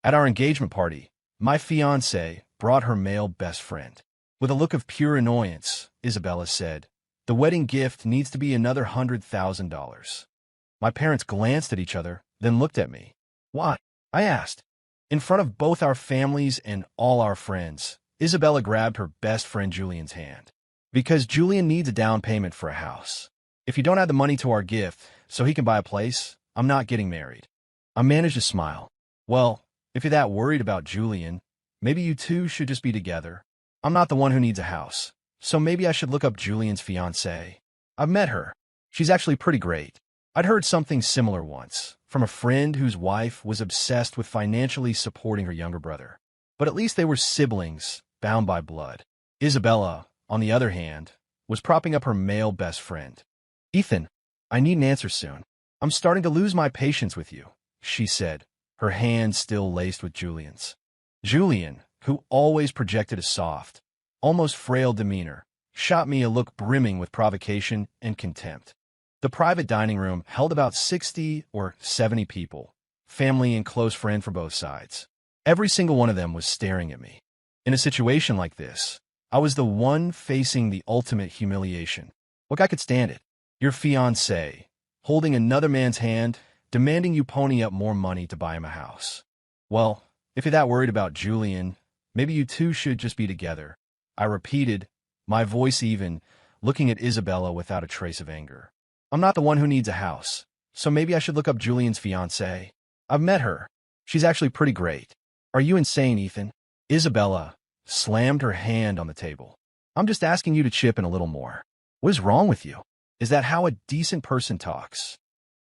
At our engagement party, my fiancée brought her male best friend. With a look of pure annoyance, Isabella said, "The wedding gift needs to be another $100,000. My parents glanced at each other, then looked at me. "Why?" I asked. In front of both our families and all our friends, Isabella grabbed her best friend Julian's hand. "Because Julian needs a down payment for a house. If you don't add the money to our gift so he can buy a place, I'm not getting married." I managed to smile. "Well, if you're that worried about Julian, maybe you two should just be together. I'm not the one who needs a house, so maybe I should look up Julian's fiancée. I've met her. She's actually pretty great." I'd heard something similar once, from a friend whose wife was obsessed with financially supporting her younger brother. But at least they were siblings, bound by blood. Isabella, on the other hand, was propping up her male best friend. "Ethan, I need an answer soon. I'm starting to lose my patience with you," she said, her hand still laced with Julian's. Julian, who always projected a soft, almost frail demeanor, shot me a look brimming with provocation and contempt. The private dining room held about 60 or 70 people, family and close friend for both sides. Every single one of them was staring at me. In a situation like this, I was the one facing the ultimate humiliation. Look, I could stand it. Your fiancé, holding another man's hand, demanding you pony up more money to buy him a house. "Well, if you're that worried about Julian, maybe you two should just be together," I repeated, my voice even, looking at Isabella without a trace of anger. "I'm not the one who needs a house, so maybe I should look up Julian's fiancée. I've met her. She's actually pretty great." "Are you insane, Ethan?" Isabella slammed her hand on the table. "I'm just asking you to chip in a little more. What is wrong with you? Is that how a decent person talks?"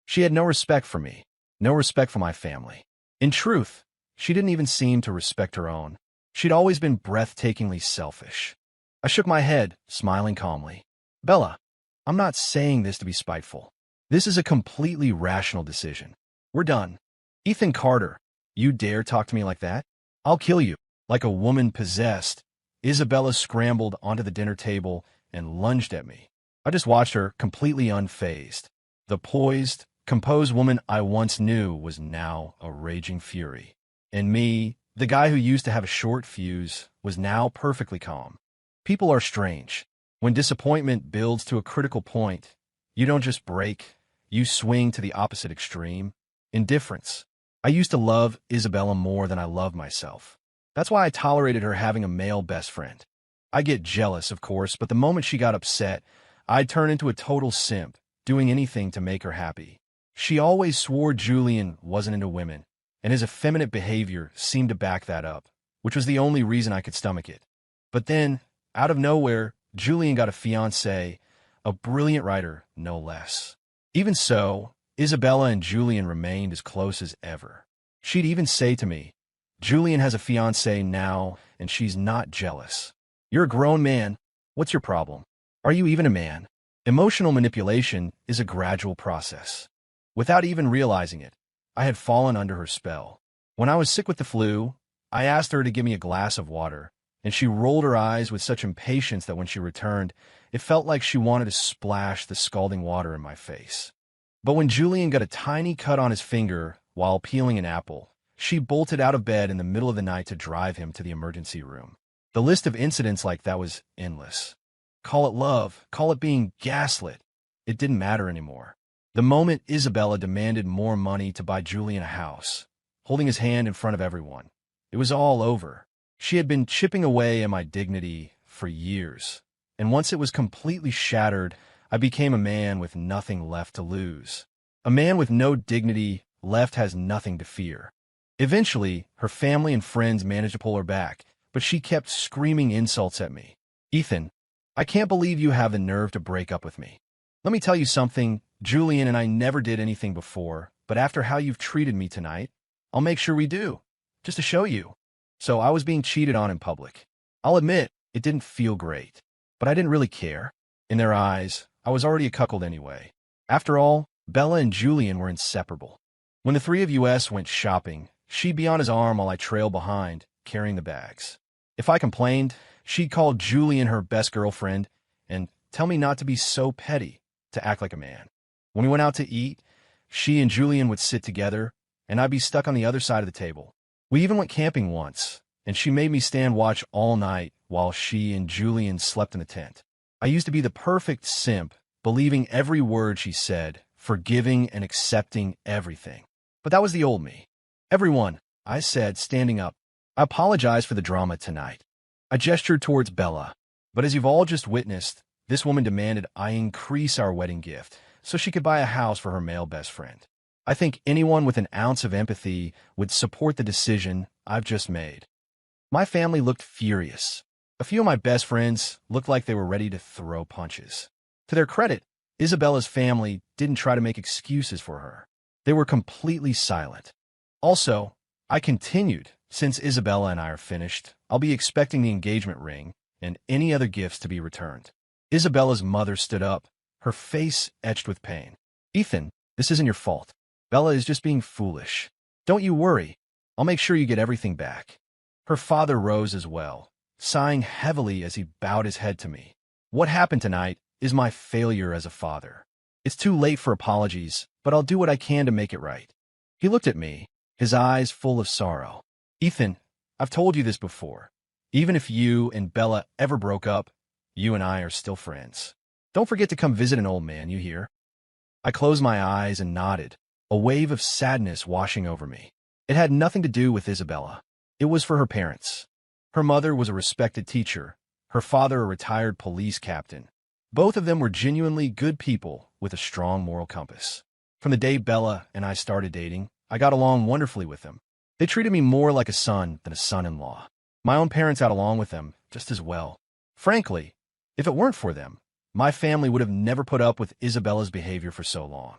She had no respect for me, no respect for my family. In truth, she didn't even seem to respect her own. She'd always been breathtakingly selfish. I shook my head, smiling calmly. "Bella, I'm not saying this to be spiteful. This is a completely rational decision. We're done." "Ethan Carter, you dare talk to me like that? I'll kill you." Like a woman possessed, Isabella scrambled onto the dinner table and lunged at me. I just watched her, completely unfazed. The poised, composed woman I once knew was now a raging fury. And me, the guy who used to have a short fuse, was now perfectly calm. People are strange. When disappointment builds to a critical point, you don't just break, you swing to the opposite extreme. Indifference. I used to love Isabella more than I loved myself. That's why I tolerated her having a male best friend. I get jealous, of course, but the moment she got upset, I'd turn into a total simp, doing anything to make her happy. She always swore Julian wasn't into women, and his effeminate behavior seemed to back that up, which was the only reason I could stomach it. But then, out of nowhere, Julian got a fiancée, a brilliant writer, no less. Even so, Isabella and Julian remained as close as ever. She'd even say to me, "Julian has a fiancée now, and she's not jealous. You're a grown man. What's your problem? Are you even a man?" Emotional manipulation is a gradual process. Without even realizing it, I had fallen under her spell. When I was sick with the flu, I asked her to give me a glass of water, and she rolled her eyes with such impatience that when she returned, it felt like she wanted to splash the scalding water in my face. But when Julian got a tiny cut on his finger while peeling an apple, she bolted out of bed in the middle of the night to drive him to the emergency room. The list of incidents like that was endless. Call it love, call it being gaslit. It didn't matter anymore. The moment Isabella demanded more money to buy Julian a house, holding his hand in front of everyone, it was all over. She had been chipping away at my dignity for years, and once it was completely shattered, I became a man with nothing left to lose. A man with no dignity left has nothing to fear. Eventually, her family and friends managed to pull her back, but she kept screaming insults at me. "Ethan, I can't believe you have the nerve to break up with me. Let me tell you something, Julian and I never did anything before, but after how you've treated me tonight, I'll make sure we do, just to show you." So I was being cheated on in public. I'll admit, it didn't feel great, but I didn't really care. In their eyes, I was already a cuckold anyway. After all, Bella and Julian were inseparable. When the three of us went shopping, she'd be on his arm while I trailed behind, carrying the bags. If I complained, she'd call Julian her best girlfriend and tell me not to be so petty, to act like a man. When we went out to eat, she and Julian would sit together, and I'd be stuck on the other side of the table. We even went camping once, and she made me stand watch all night while she and Julian slept in the tent. I used to be the perfect simp, believing every word she said, forgiving and accepting everything. But that was the old me. Everyone, I said, standing up. I apologize for the drama tonight. I gestured towards Bella, but as you've all just witnessed, this woman demanded I increase our wedding gift so she could buy a house for her male best friend. I think anyone with an ounce of empathy would support the decision I've just made. My family looked furious. A few of my best friends looked like they were ready to throw punches. To their credit, Isabella's family didn't try to make excuses for her. They were completely silent. Also, I continued, since Isabella and I are finished, I'll be expecting the engagement ring and any other gifts to be returned. Isabella's mother stood up, her face etched with pain. Ethan, this isn't your fault. Bella is just being foolish. Don't you worry. I'll make sure you get everything back. Her father rose as well, sighing heavily as he bowed his head to me. What happened tonight is my failure as a father. It's too late for apologies, but I'll do what I can to make it right. He looked at me, his eyes full of sorrow. Ethan, I've told you this before. Even if you and Bella ever broke up, you and I are still friends. Don't forget to come visit an old man, you hear? I closed my eyes and nodded, a wave of sadness washing over me. It had nothing to do with Isabella. It was for her parents. Her mother was a respected teacher, her father a retired police captain. Both of them were genuinely good people with a strong moral compass. From the day Bella and I started dating, I got along wonderfully with them. They treated me more like a son than a son-in-law. My own parents got along with them just as well. Frankly, if it weren't for them, my family would have never put up with Isabella's behavior for so long.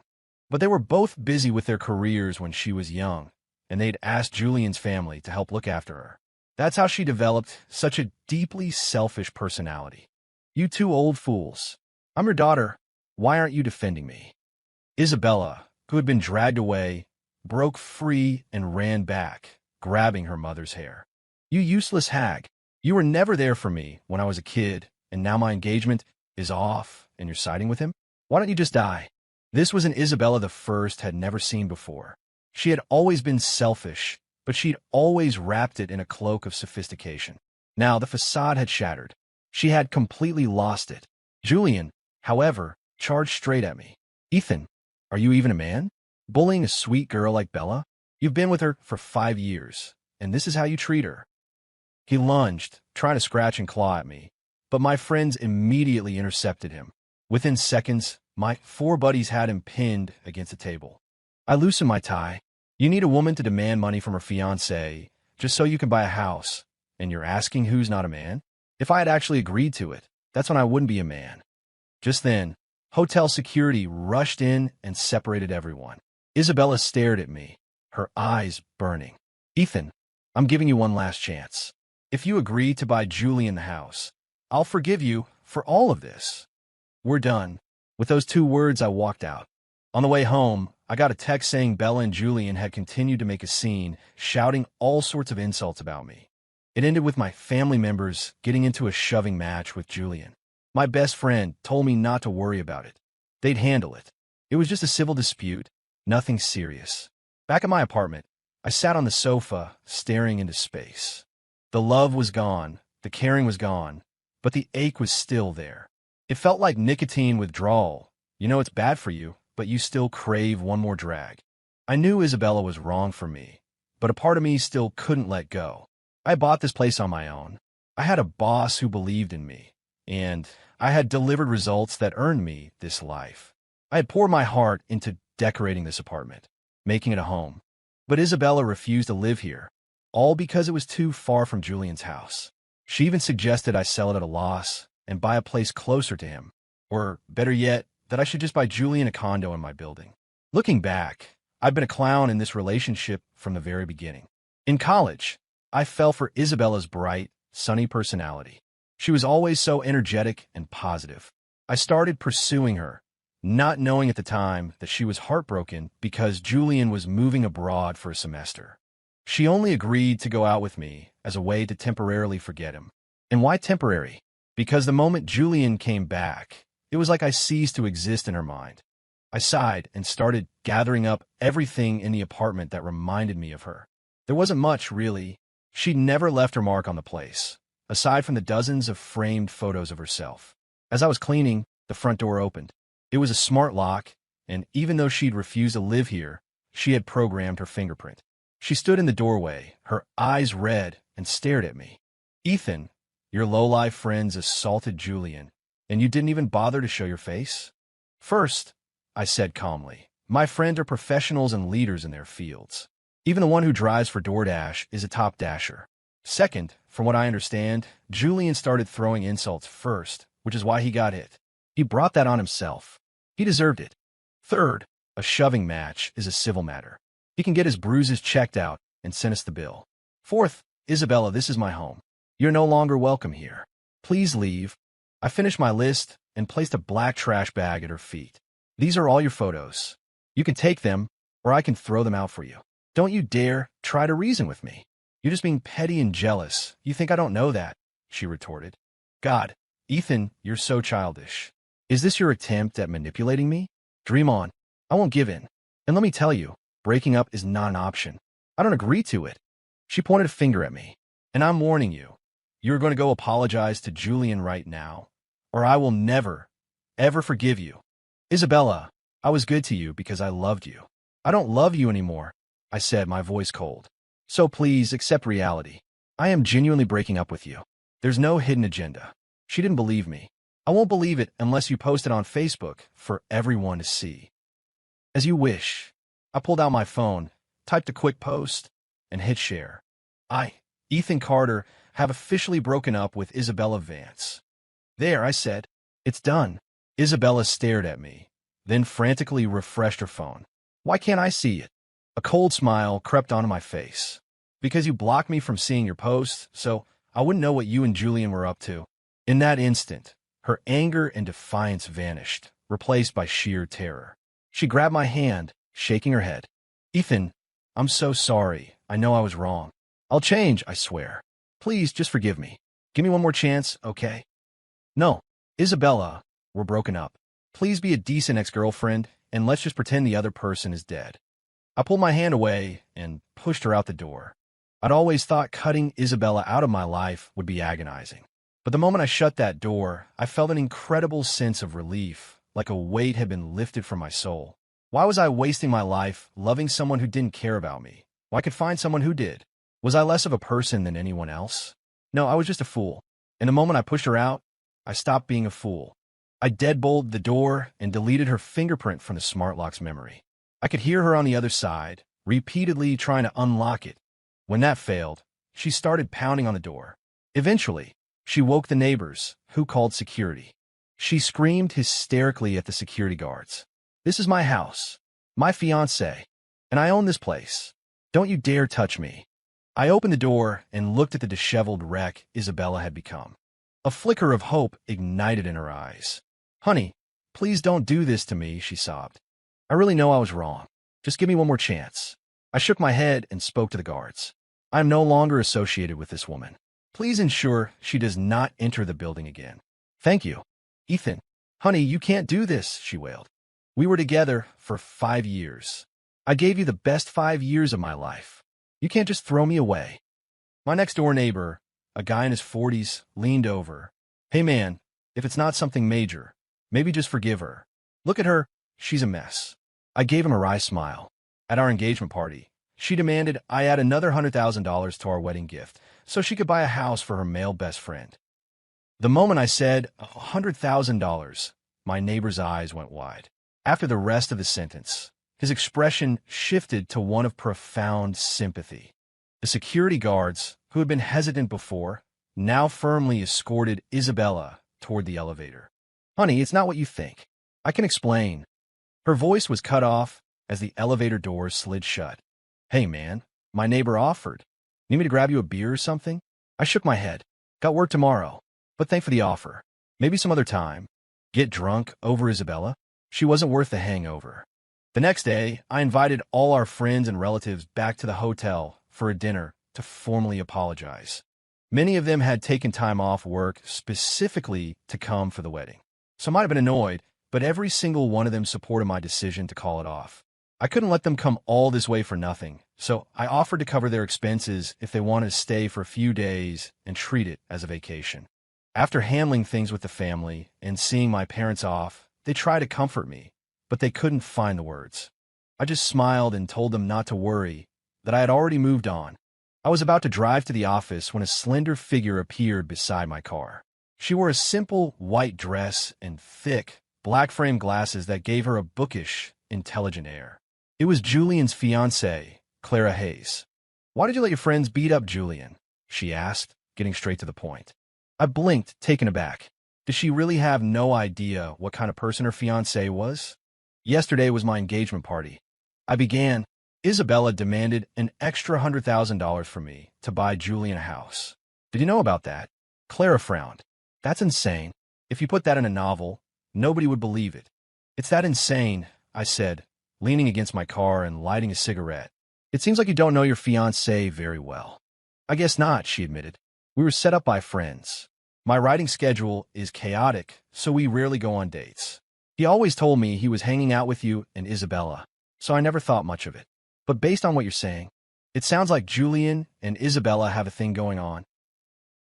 But they were both busy with their careers when she was young, and they'd asked Julian's family to help look after her. That's how she developed such a deeply selfish personality. You two old fools. I'm your daughter. Why aren't you defending me? Isabella, who had been dragged away, broke free and ran back, grabbing her mother's hair. You useless hag. You were never there for me when I was a kid, and now my engagement is off and you're siding with him? Why don't you just die? This was an Isabella the First had never seen before. She had always been selfish, but she'd always wrapped it in a cloak of sophistication. Now the facade had shattered. She had completely lost it. Julian, however, charged straight at me. Ethan, are you even a man? Bullying a sweet girl like Bella? You've been with her for 5 years, and this is how you treat her. He lunged, trying to scratch and claw at me, but my friends immediately intercepted him. Within seconds, my 4 buddies had him pinned against a table. I loosened my tie. You need a woman to demand money from her fiancé just so you can buy a house, and you're asking who's not a man? If I had actually agreed to it, that's when I wouldn't be a man. Just then, hotel security rushed in and separated everyone. Isabella stared at me, her eyes burning. Ethan, I'm giving you one last chance. If you agree to buy Julian the house, I'll forgive you for all of this. We're done. With those 2 words, I walked out. On the way home, I got a text saying Bella and Julian had continued to make a scene, shouting all sorts of insults about me. It ended with my family members getting into a shoving match with Julian. My best friend told me not to worry about it. They'd handle it. It was just a civil dispute, nothing serious. Back at my apartment, I sat on the sofa, staring into space. The love was gone, the caring was gone, but the ache was still there. It felt like nicotine withdrawal. You know it's bad for you, but you still crave one more drag. I knew Isabella was wrong for me, but a part of me still couldn't let go. I bought this place on my own. I had a boss who believed in me, and I had delivered results that earned me this life. I had poured my heart into decorating this apartment, making it a home. But Isabella refused to live here, all because it was too far from Julian's house. She even suggested I sell it at a loss and buy a place closer to him, or better yet, that I should just buy Julian a condo in my building. Looking back, I've been a clown in this relationship from the very beginning. In college, I fell for Isabella's bright, sunny personality. She was always so energetic and positive. I started pursuing her, not knowing at the time that she was heartbroken because Julian was moving abroad for a semester. She only agreed to go out with me as a way to temporarily forget him. And why temporary? Because the moment Julian came back, it was like I ceased to exist in her mind. I sighed and started gathering up everything in the apartment that reminded me of her. There wasn't much, really. She'd never left her mark on the place, aside from the dozens of framed photos of herself. As I was cleaning, the front door opened. It was a smart lock, and even though she'd refused to live here, she had programmed her fingerprint. She stood in the doorway, her eyes red, and stared at me. "Ethan, your low-life friends assaulted Julian, and you didn't even bother to show your face?" "First," I said calmly, "my friends are professionals and leaders in their fields. Even the one who drives for DoorDash is a top dasher. Second, from what I understand, Julian started throwing insults first, which is why he got hit. He brought that on himself. He deserved it. Third, a shoving match is a civil matter. He can get his bruises checked out and send us the bill. Fourth, Isabella, this is my home. You're no longer welcome here. Please leave." I finished my list and placed a black trash bag at her feet. "These are all your photos. You can take them, or I can throw them out for you. Don't you dare try to reason with me. You're just being petty and jealous. You think I don't know that?" she retorted. "God, Ethan, you're so childish. Is this your attempt at manipulating me? Dream on. I won't give in. And let me tell you, breaking up is not an option. I don't agree to it." She pointed a finger at me. "And I'm warning you, you're going to go apologize to Julian right now, or I will never, ever forgive you. Isabella, I was good to you because I loved you. I don't love you anymore," I said, my voice cold. "So please accept reality. I am genuinely breaking up with you. There's no hidden agenda." She didn't believe me. "I won't believe it unless you post it on Facebook for everyone to see." "As you wish." I pulled out my phone, typed a quick post, and hit share. "I, Ethan Carter, have officially broken up with Isabella Vance." "There," I said. "It's done." Isabella stared at me, then frantically refreshed her phone. "Why can't I see it?" A cold smile crept onto my face. "Because you blocked me from seeing your posts, so I wouldn't know what you and Julian were up to." In that instant, her anger and defiance vanished, replaced by sheer terror. She grabbed my hand, shaking her head. "Ethan, I'm so sorry. I know I was wrong. I'll change, I swear. Please, just forgive me. Give me one more chance, okay?" "No, Isabella, we're broken up. Please be a decent ex-girlfriend, and let's just pretend the other person is dead." I pulled my hand away and pushed her out the door. I'd always thought cutting Isabella out of my life would be agonizing. But the moment I shut that door, I felt an incredible sense of relief, like a weight had been lifted from my soul. Why was I wasting my life loving someone who didn't care about me? Well, I could find someone who did. Was I less of a person than anyone else? No, I was just a fool. And the moment I pushed her out, I stopped being a fool. I deadbolted the door and deleted her fingerprint from the smart lock's memory. I could hear her on the other side, repeatedly trying to unlock it. When that failed, she started pounding on the door. Eventually, she woke the neighbors, who called security. She screamed hysterically at the security guards. "This is my house, my fiancée, and I own this place. Don't you dare touch me." I opened the door and looked at the disheveled wreck Isabella had become. A flicker of hope ignited in her eyes. "Honey, please don't do this to me," she sobbed. "I really know I was wrong. Just give me one more chance." I shook my head and spoke to the guards. "I am no longer associated with this woman. Please ensure she does not enter the building again." "Thank you." "Ethan, honey, you can't do this," she wailed. "We were together for 5 years. I gave you the best 5 years of my life. You can't just throw me away." My next-door neighbor, a guy in his 40s, leaned over. "Hey man, if it's not something major, maybe just forgive her. Look at her, she's a mess." I gave him a wry smile. At our engagement party, she demanded I add another $100,000 to our wedding gift so she could buy a house for her male best friend. The moment I said $100,000, my neighbor's eyes went wide. After the rest of the sentence, his expression shifted to one of profound sympathy. The security guards, who had been hesitant before, now firmly escorted Isabella toward the elevator. "Honey, it's not what you think. I can explain." Her voice was cut off as the elevator doors slid shut. "Hey, man," my neighbor offered. "Need me to grab you a beer or something?" I shook my head. "Got work tomorrow, but thanks for the offer. Maybe some other time." Get drunk over Isabella? She wasn't worth the hangover. The next day, I invited all our friends and relatives back to the hotel for a dinner to formally apologize. Many of them had taken time off work specifically to come for the wedding. Some might have been annoyed, but every single one of them supported my decision to call it off. I couldn't let them come all this way for nothing, so I offered to cover their expenses if they wanted to stay for a few days and treat it as a vacation. After handling things with the family and seeing my parents off, they tried to comfort me, but they couldn't find the words. I just smiled and told them not to worry, that I had already moved on. I was about to drive to the office when a slender figure appeared beside my car. She wore a simple white dress and thick, black-framed glasses that gave her a bookish, intelligent air. It was Julian's fiancée, Clara Hayes. "Why did you let your friends beat up Julian?" she asked, getting straight to the point. I blinked, taken aback. Did she really have no idea what kind of person her fiancé was? "Yesterday was my engagement party," I began. "Isabella demanded an extra $100,000 from me to buy Julian a house. Did you know about that?" Clara frowned. "That's insane. If you put that in a novel, nobody would believe it." "It's that insane," I said, leaning against my car and lighting a cigarette. "It seems like you don't know your fiancé very well." "I guess not," she admitted. "We were set up by friends. My writing schedule is chaotic, so we rarely go on dates. He always told me he was hanging out with you and Isabella, so I never thought much of it. But based on what you're saying, it sounds like Julian and Isabella have a thing going on."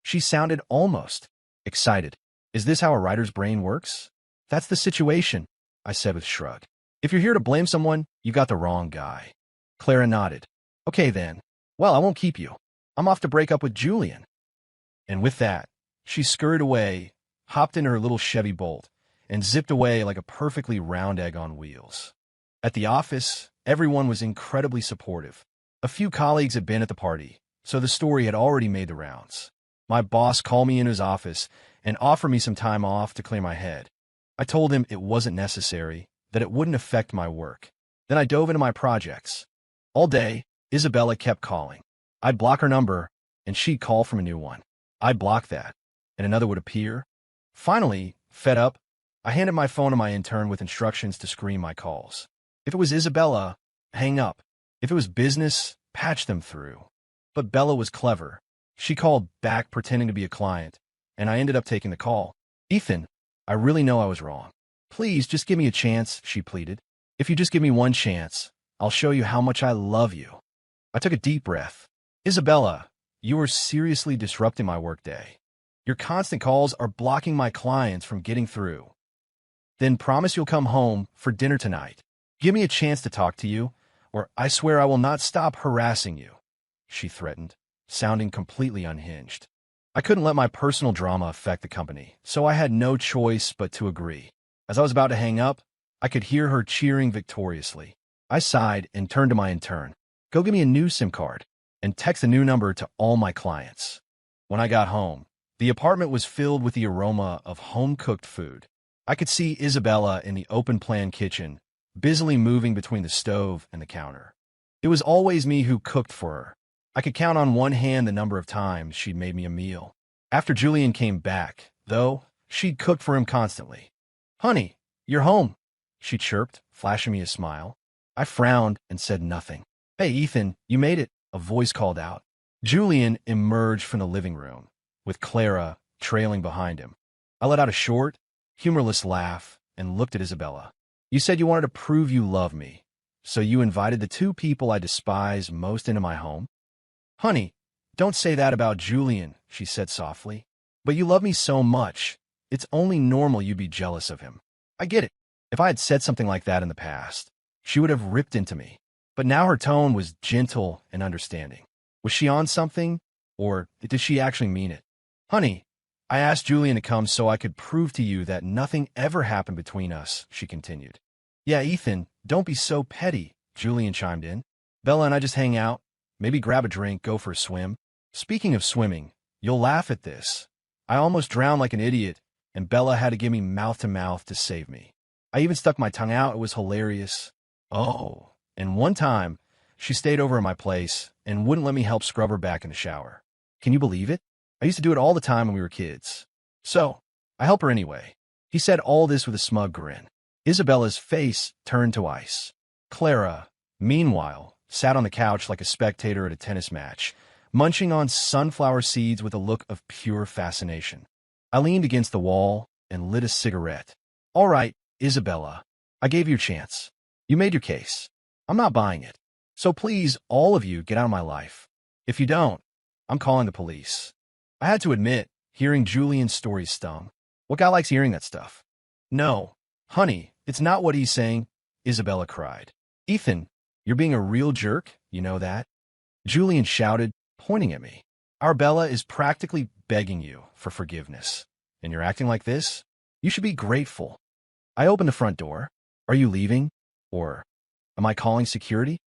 She sounded almost excited. "Is this how a writer's brain works?" "That's the situation," I said with a shrug. "If you're here to blame someone, you got the wrong guy." Clara nodded. "Okay then. Well, I won't keep you. I'm off to break up with Julian." And with that, she scurried away, hopped into her little Chevy Bolt, and zipped away like a perfectly round egg on wheels. At the office, everyone was incredibly supportive. A few colleagues had been at the party, so the story had already made the rounds. My boss called me in his office and offered me some time off to clear my head. I told him it wasn't necessary, that it wouldn't affect my work. Then I dove into my projects. All day, Isabella kept calling. I'd block her number, and she'd call from a new one. I'd block that, and another would appear. Finally, fed up, I handed my phone to my intern with instructions to screen my calls. If it was Isabella, hang up. If it was business, patch them through. But Bella was clever. She called back pretending to be a client, and I ended up taking the call. "Ethan, I really know I was wrong. Please, just give me a chance," she pleaded. "If you just give me one chance, I'll show you how much I love you." I took a deep breath. "Isabella, you are seriously disrupting my workday. Your constant calls are blocking my clients from getting through. Then promise you'll come home for dinner tonight. Give me a chance to talk to you, or I swear I will not stop harassing you," she threatened, sounding completely unhinged. I couldn't let my personal drama affect the company, so I had no choice but to agree. As I was about to hang up, I could hear her cheering victoriously. I sighed and turned to my intern. "Go get me a new SIM card and text a new number to all my clients." When I got home, the apartment was filled with the aroma of home-cooked food. I could see Isabella in the open-plan kitchen, busily moving between the stove and the counter. It was always me who cooked for her. I could count on one hand the number of times she'd made me a meal. After Julian came back, though, she'd cooked for him constantly. "Honey, you're home," she chirped, flashing me a smile. I frowned and said nothing. "Hey, Ethan, you made it," a voice called out. Julian emerged from the living room, with Clara trailing behind him. I let out a short, humorless laugh and looked at Isabella. "You said you wanted to prove you love me, so you invited the two people I despise most into my home?" "Honey, don't say that about Julian," she said softly. "But you love me so much, it's only normal you'd be jealous of him. I get it. If I had said something like that in the past, she would have ripped into me. But now her tone was gentle and understanding. Was she on something, or did she actually mean it? "Honey, I asked Julian to come so I could prove to you that nothing ever happened between us," she continued. "Yeah, Ethan, don't be so petty," Julian chimed in. "Bella and I just hang out, maybe grab a drink, go for a swim. Speaking of swimming, you'll laugh at this. I almost drowned like an idiot, and Bella had to give me mouth-to-mouth to save me. I even stuck my tongue out. It was hilarious. Oh, and one time, she stayed over at my place and wouldn't let me help scrub her back in the shower. Can you believe it? I used to do it all the time when we were kids. So, I help her anyway." He said all this with a smug grin. Isabella's face turned to ice. Clara, meanwhile, sat on the couch like a spectator at a tennis match, munching on sunflower seeds with a look of pure fascination. I leaned against the wall and lit a cigarette. "All right, Isabella, I gave you a chance. You made your case. I'm not buying it. So please, all of you, get out of my life. If you don't, I'm calling the police. I had to admit, hearing Julian's story stung. What guy likes hearing that stuff? No, honey, it's not what he's saying, Isabella cried. Ethan, you're being a real jerk, you know that? Julian shouted, pointing at me. Our Bella is practically begging you for forgiveness. And you're acting like this? You should be grateful. I opened the front door. Are you leaving? Or am I calling security?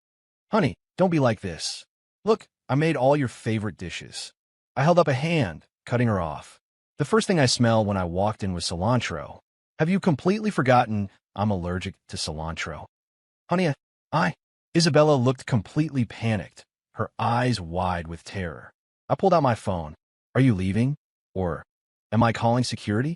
Honey, don't be like this. Look, I made all your favorite dishes. I held up a hand, cutting her off. The first thing I smelled when I walked in was cilantro. Have you completely forgotten I'm allergic to cilantro? Honey, Isabella looked completely panicked, her eyes wide with terror. I pulled out my phone. Are you leaving? Or am I calling security?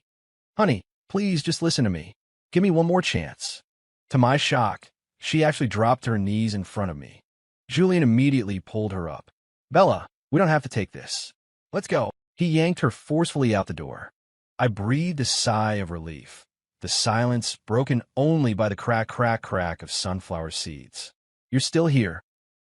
Honey, please just listen to me. Give me one more chance. To my shock, she actually dropped to her knees in front of me. Julian immediately pulled her up. Bella, we don't have to take this. Let's go. He yanked her forcefully out the door. I breathed a sigh of relief, the silence broken only by the crack, crack, crack of sunflower seeds. You're still here?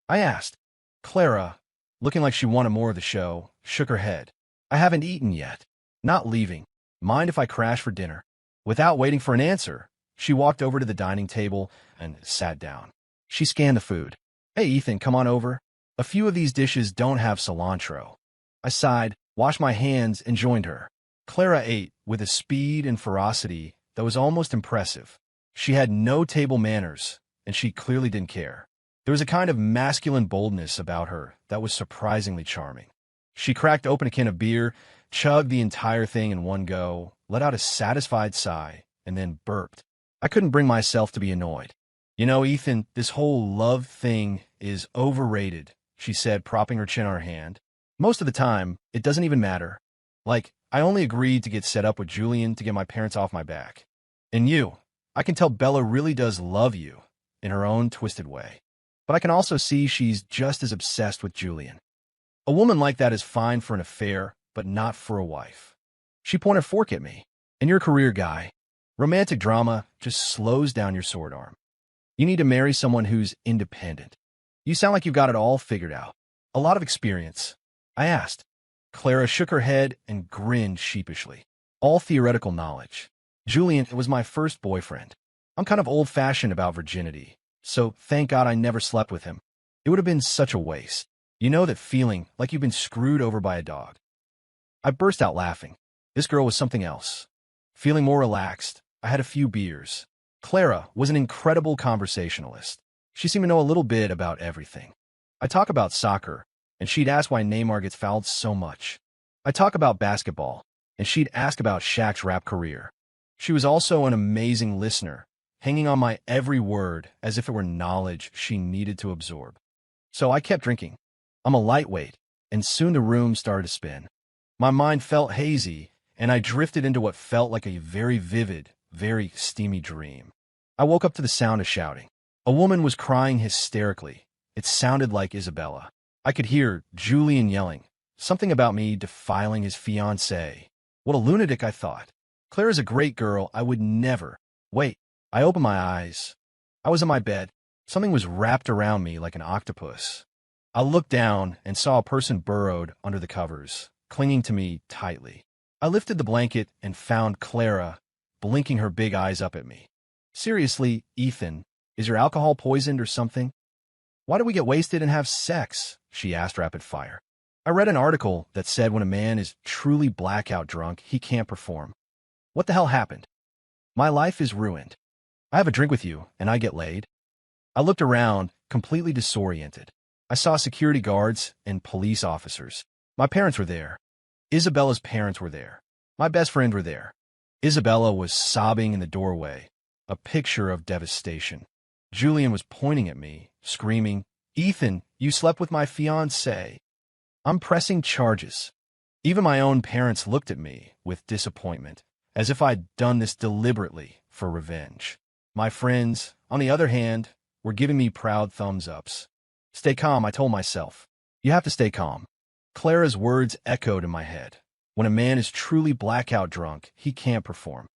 I asked. Clara, looking like she wanted more of the show, shook her head. I haven't eaten yet. Not leaving. Mind if I crash for dinner? Without waiting for an answer, she walked over to the dining table and sat down. She scanned the food. Hey, Ethan, come on over. A few of these dishes don't have cilantro. I sighed, washed my hands, and joined her. Clara ate with a speed and ferocity that was almost impressive. She had no table manners, and she clearly didn't care. There was a kind of masculine boldness about her that was surprisingly charming. She cracked open a can of beer, chugged the entire thing in one go, let out a satisfied sigh, and then burped. I couldn't bring myself to be annoyed. You know, Ethan, this whole love thing is overrated, she said, propping her chin on her hand. Most of the time, it doesn't even matter. Like, I only agreed to get set up with Julian to get my parents off my back. And you, I can tell Bella really does love you, in her own twisted way. But I can also see she's just as obsessed with Julian. A woman like that is fine for an affair, but not for a wife. She pointed a fork at me. And you're a career guy. Romantic drama just slows down your sword arm. You need to marry someone who's independent. You sound like you've got it all figured out. A lot of experience. I asked. Clara shook her head and grinned sheepishly. All theoretical knowledge. Julian was my first boyfriend. I'm kind of old-fashioned about virginity, so thank God I never slept with him. It would have been such a waste. You know that feeling like you've been screwed over by a dog. I burst out laughing. This girl was something else. Feeling more relaxed, I had a few beers. Clara was an incredible conversationalist. She seemed to know a little bit about everything. I talk about soccer, and she'd ask why Neymar gets fouled so much. I talk about basketball, and she'd ask about Shaq's rap career. She was also an amazing listener, hanging on my every word as if it were knowledge she needed to absorb. So I kept drinking. I'm a lightweight, and soon the room started to spin. My mind felt hazy, and I drifted into what felt like a very vivid, very steamy dream. I woke up to the sound of shouting. A woman was crying hysterically. It sounded like Isabella. I could hear Julian yelling, something about me defiling his fiancée. What a lunatic, I thought. Claire's a great girl. I would never. Wait. I opened my eyes. I was in my bed. Something was wrapped around me like an octopus. I looked down and saw a person burrowed under the covers, clinging to me tightly. I lifted the blanket and found Clara blinking her big eyes up at me. Seriously, Ethan, is your alcohol poisoned or something? Why do we get wasted and have sex? She asked rapid fire. I read an article that said when a man is truly blackout drunk, he can't perform. What the hell happened? My life is ruined. I have a drink with you, and I get laid. I looked around, completely disoriented. I saw security guards and police officers. My parents were there. Isabella's parents were there. My best friend were there. Isabella was sobbing in the doorway, a picture of devastation. Julian was pointing at me, screaming, Ethan, you slept with my fiancée. I'm pressing charges. Even my own parents looked at me with disappointment, as if I'd done this deliberately for revenge. My friends, on the other hand, were giving me proud thumbs-ups. Stay calm, I told myself. You have to stay calm. Clara's words echoed in my head. When a man is truly blackout drunk, he can't perform.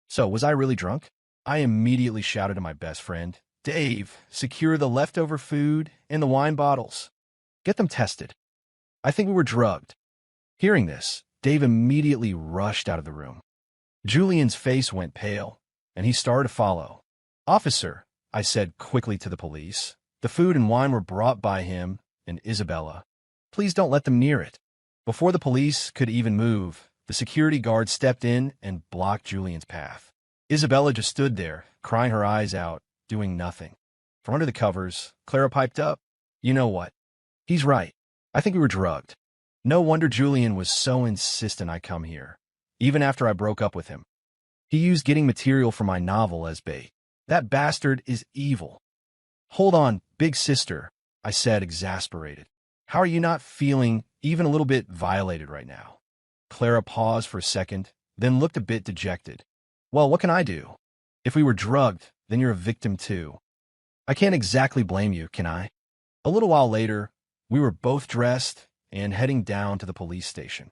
So, was I really drunk? I immediately shouted to my best friend, Dave, secure the leftover food and the wine bottles. Get them tested. I think we were drugged. Hearing this, Dave immediately rushed out of the room. Julian's face went pale, and he started to follow. Officer, I said quickly to the police. The food and wine were brought by him and Isabella. Please don't let them near it. Before the police could even move, the security guard stepped in and blocked Julian's path. Isabella just stood there, crying her eyes out, doing nothing. From under the covers, Clara piped up. You know what? He's right. I think we were drugged. No wonder Julian was so insistent I come here, even after I broke up with him. He used getting material for my novel as bait. That bastard is evil. Hold on, big sister, I said, exasperated. How are you not feeling even a little bit violated right now? Clara paused for a second, then looked a bit dejected. Well, what can I do? If we were drugged, then you're a victim too. I can't exactly blame you, can I? A little while later, we were both dressed and heading down to the police station.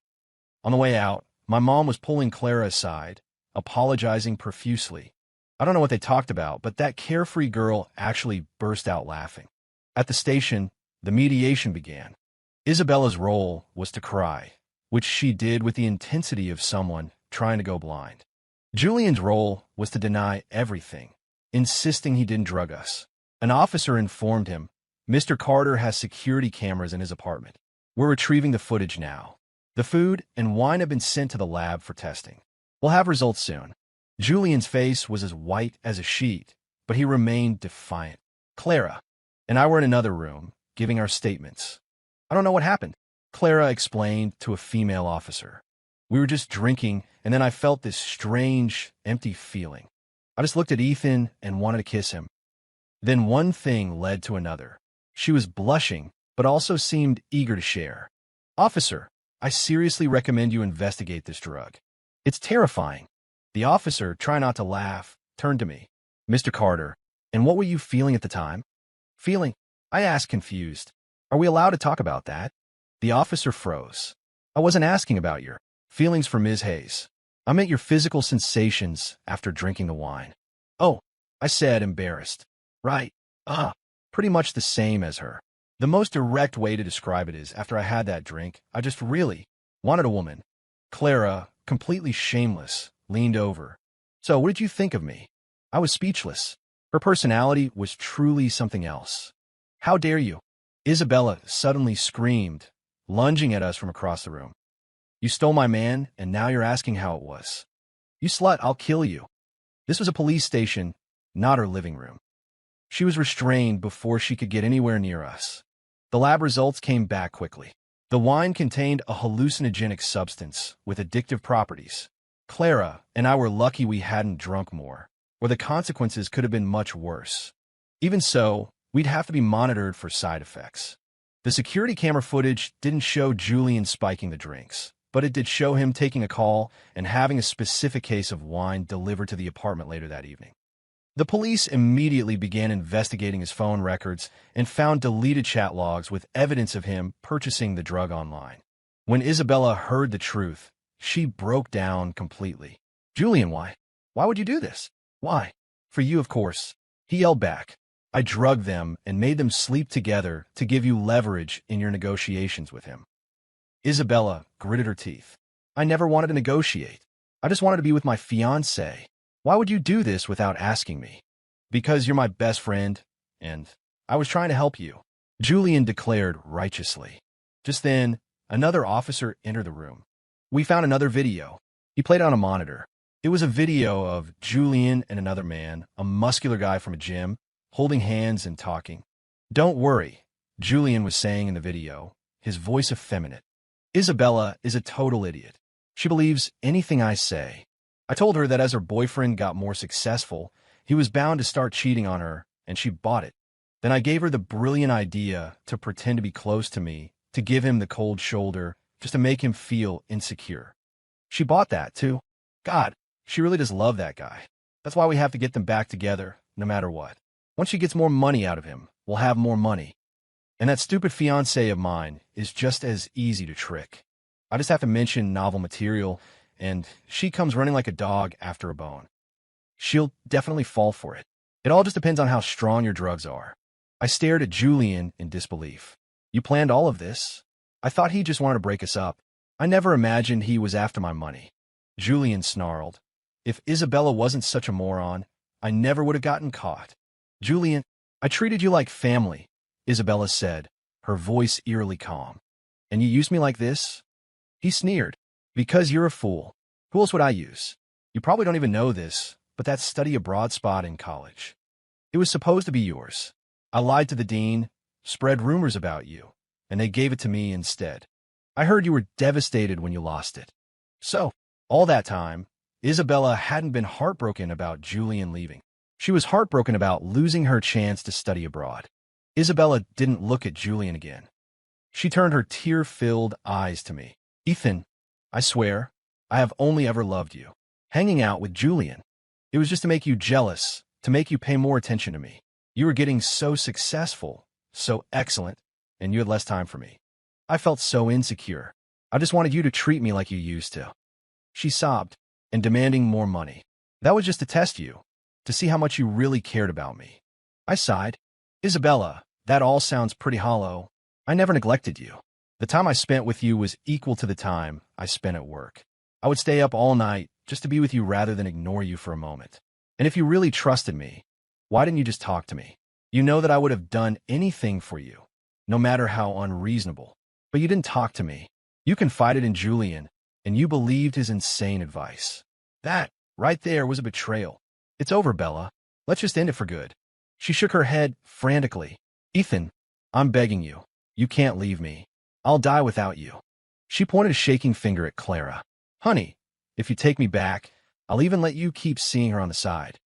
On the way out, my mom was pulling Clara aside, apologizing profusely. I don't know what they talked about, but that carefree girl actually burst out laughing. At the station, the mediation began. Isabella's role was to cry, which she did with the intensity of someone trying to go blind. Julian's role was to deny everything, insisting he didn't drug us. An officer informed him, Mr. Carter has security cameras in his apartment. We're retrieving the footage now. The food and wine have been sent to the lab for testing. We'll have results soon. Julian's face was as white as a sheet, but he remained defiant. Clara and I were in another room, giving our statements. I don't know what happened, Clara explained to a female officer. We were just drinking, and then I felt this strange, empty feeling. I just looked at Ethan and wanted to kiss him. Then one thing led to another. She was blushing, but also seemed eager to share. Officer, I seriously recommend you investigate this drug. It's terrifying. The officer, trying not to laugh, turned to me. Mr. Carter, and what were you feeling at the time? Feeling? I asked, confused. Are we allowed to talk about that? The officer froze. I wasn't asking about your feelings for Ms. Hayes. I meant your physical sensations after drinking the wine. Oh, I said, embarrassed. Right. Pretty much the same as her. The most direct way to describe it is, after I had that drink, I just really wanted a woman. Clara, completely shameless, leaned over. So what did you think of me? I was speechless. Her personality was truly something else. How dare you? Isabella suddenly screamed, lunging at us from across the room. You stole my man, and now you're asking how it was. You slut, I'll kill you. This was a police station, not her living room. She was restrained before she could get anywhere near us. The lab results came back quickly. The wine contained a hallucinogenic substance with addictive properties. Clara and I were lucky we hadn't drunk more, or the consequences could have been much worse. Even so, we'd have to be monitored for side effects. The security camera footage didn't show Julian spiking the drinks, but it did show him taking a call and having a specific case of wine delivered to the apartment later that evening. The police immediately began investigating his phone records and found deleted chat logs with evidence of him purchasing the drug online. When Isabella heard the truth, she broke down completely. Julian, why? Why would you do this? Why? For you, of course. He yelled back. I drugged them and made them sleep together to give you leverage in your negotiations with him. Isabella gritted her teeth. I never wanted to negotiate. I just wanted to be with my fiancée. Why would you do this without asking me? Because you're my best friend, and I was trying to help you, Julian declared righteously. Just then, another officer entered the room. We found another video. He played it on a monitor. It was a video of Julian and another man, a muscular guy from a gym, holding hands and talking. Don't worry, Julian was saying in the video, his voice effeminate. Isabella is a total idiot. She believes anything I say. I told her that as her boyfriend got more successful, he was bound to start cheating on her, and she bought it. Then I gave her the brilliant idea to pretend to be close to me, to give him the cold shoulder, just to make him feel insecure. She bought that, too. God, she really does love that guy. That's why we have to get them back together, no matter what. Once she gets more money out of him, we'll have more money. And that stupid fiancé of mine is just as easy to trick. I just have to mention novel material, and she comes running like a dog after a bone. She'll definitely fall for it. It all just depends on how strong your drugs are. I stared at Julian in disbelief. You planned all of this? I thought he just wanted to break us up. I never imagined he was after my money. Julian snarled. If Isabella wasn't such a moron, I never would have gotten caught. Julian, I treated you like family, Isabella said, her voice eerily calm. And you used me like this? He sneered. Because you're a fool. Who else would I use? You probably don't even know this, but that study abroad spot in college. It was supposed to be yours. I lied to the dean, spread rumors about you, and they gave it to me instead. I heard you were devastated when you lost it. So, all that time, Isabella hadn't been heartbroken about Julian leaving. She was heartbroken about losing her chance to study abroad. Isabella didn't look at Julian again. She turned her tear-filled eyes to me. Ethan, I swear, I have only ever loved you. Hanging out with Julian. It was just to make you jealous, to make you pay more attention to me. You were getting so successful, so excellent, and you had less time for me. I felt so insecure. I just wanted you to treat me like you used to. She sobbed, and demanding more money. That was just to test you, to see how much you really cared about me. I sighed. Isabella, that all sounds pretty hollow. I never neglected you. The time I spent with you was equal to the time I spent at work. I would stay up all night just to be with you rather than ignore you for a moment. And if you really trusted me, why didn't you just talk to me? You know that I would have done anything for you, no matter how unreasonable. But you didn't talk to me. You confided in Julian, and you believed his insane advice. That, right there, was a betrayal. It's over, Bella. Let's just end it for good. She shook her head frantically. Ethan, I'm begging you. You can't leave me. I'll die without you. She pointed a shaking finger at Clara. Honey, if you take me back, I'll even let you keep seeing her on the side.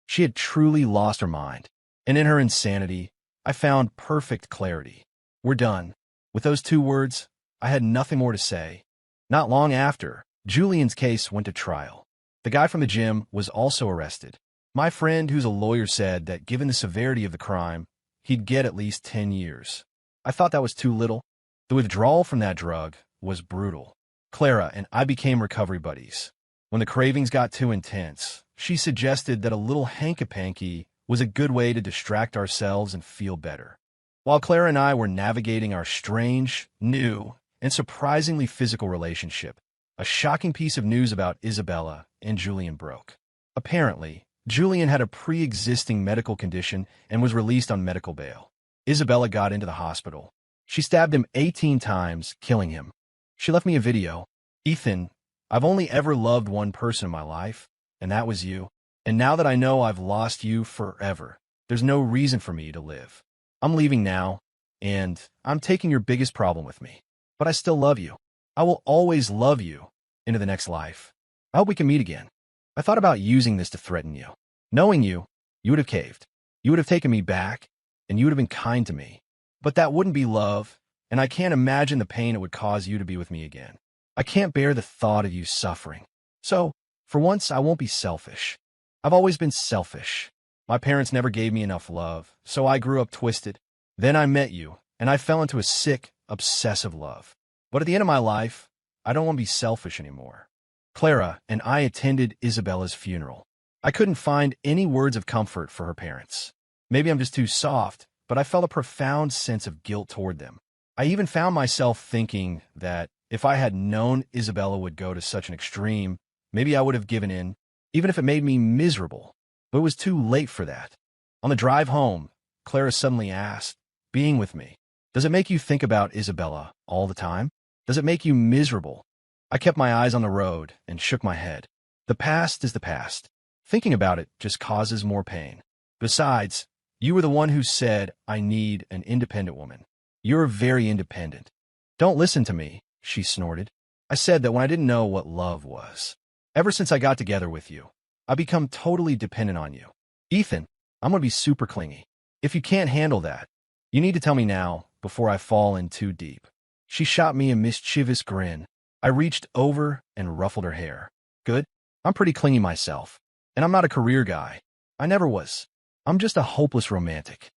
She had truly lost her mind, and in her insanity, I found perfect clarity. We're done. With those two words, I had nothing more to say. Not long after, Julian's case went to trial. The guy from the gym was also arrested. My friend, who's a lawyer, said that given the severity of the crime, he'd get at least 10 years. I thought that was too little. The withdrawal from that drug was brutal. Clara and I became recovery buddies. When the cravings got too intense, she suggested that a little hanky-panky was a good way to distract ourselves and feel better. While Clara and I were navigating our strange, new, and surprisingly physical relationship, a shocking piece of news about Isabella and Julian broke. Apparently, Julian had a pre-existing medical condition and was released on medical bail. Isabella got into the hospital. She stabbed him 18 times, killing him. She left me a video. Ethan, I've only ever loved one person in my life, and that was you. And now that I know I've lost you forever, there's no reason for me to live. I'm leaving now, and I'm taking your biggest problem with me. But I still love you. I will always love you into the next life. I hope we can meet again. I thought about using this to threaten you. Knowing you, you would have caved. You would have taken me back, and you would have been kind to me. But that wouldn't be love, and I can't imagine the pain it would cause you to be with me again. I can't bear the thought of you suffering. So, for once, I won't be selfish. I've always been selfish. My parents never gave me enough love, so I grew up twisted. Then I met you, and I fell into a sick, obsessive love. But at the end of my life, I don't want to be selfish anymore. Clara and I attended Isabella's funeral. I couldn't find any words of comfort for her parents. Maybe I'm just too soft, but I felt a profound sense of guilt toward them. I even found myself thinking that if I had known Isabella would go to such an extreme, maybe I would have given in, even if it made me miserable. But it was too late for that. On the drive home, Clara suddenly asked, being with me, does it make you think about Isabella all the time? Does it make you miserable? I kept my eyes on the road and shook my head. The past is the past. Thinking about it just causes more pain. Besides, you were the one who said, I need an independent woman. You're very independent. Don't listen to me, she snorted. I said that when I didn't know what love was. Ever since I got together with you, I've become totally dependent on you. Ethan, I'm going to be super clingy. If you can't handle that, you need to tell me now before I fall in too deep. She shot me a mischievous grin. I reached over and ruffled her hair. Good? I'm pretty clingy myself. And I'm not a career guy. I never was. I'm just a hopeless romantic.